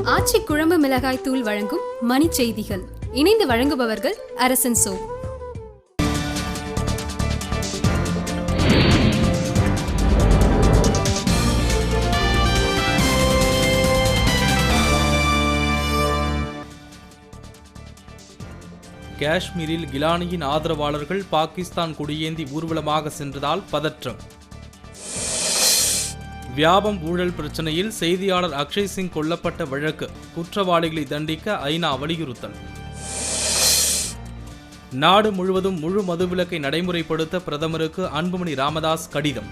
ஆச்சி குழம்பு மிளகாய் தூள் வழங்கும் மணி செய்திகள். இணைந்து வழங்குபவர்கள் அரசன் சோ. காஷ்மீரில் கிலானியின் ஆதரவாளர்கள் பாகிஸ்தான் கொடியேந்தி ஊர்வலமாக சென்றதால் பதற்றம். வியாபம் ஊழல் பிரச்சனையில் செய்தியாளர் அக்ஷய் சிங் கொல்லப்பட்ட வழக்கு குற்றவாளிகளை தண்டிக்க ஐநா வலியுறுத்தல். நாடு முழுவதும் முழு மதுவிலக்கை நடைமுறைப்படுத்த பிரதமருக்கு அன்புமணி ராமதாஸ் கடிதம்.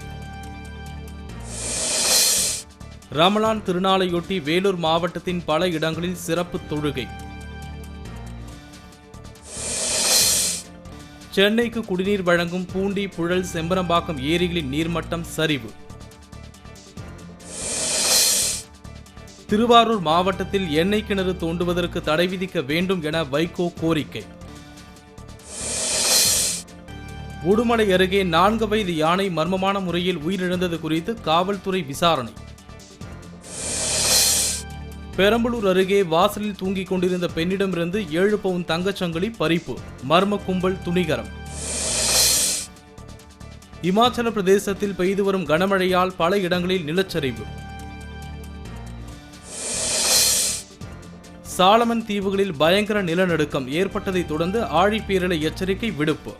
ரமலான் திருநாளையொட்டி வேலூர் மாவட்டத்தின் பல இடங்களில் சிறப்பு தொழுகை. சென்னைக்கு குடிநீர் வழங்கும் பூண்டி, புழல், செம்பரம்பாக்கம் ஏரிகளின் நீர்மட்டம் சரிவு. திருவாரூர் மாவட்டத்தில் எண்ணெய் கிணறு தோண்டுவதற்கு தடை விதிக்க வேண்டும் என வைகோ கோரிக்கை. உடுமலை அருகே 4 வயது யானை மர்மமான முறையில் உயிரிழந்தது குறித்து காவல்துறை விசாரணை. பெரம்பலூர் அருகே வாசலில் தூங்கிக் கொண்டிருந்த பெண்ணிடமிருந்து 7 பவுன் தங்கச்சங்கிலி பறிப்பு, மர்ம கும்பல் துணிகரம். இமாச்சல பிரதேசத்தில் பெய்து வரும் கனமழையால் பல இடங்களில் நிலச்சரிவு. சாலமன் தீவுகளில் பயங்கர நிலநடுக்கம் ஏற்பட்டதை தொடர்ந்து ஆழிப்பேரலை எச்சரிக்கை விடுப்பு.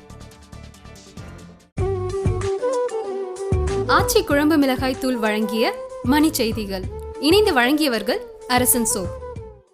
ஆச்சி குழம்பு மிளகாய் தூள் வழங்கிய மணி செய்திகள். இணைந்து வழங்கியவர்கள் அரசன் சோ.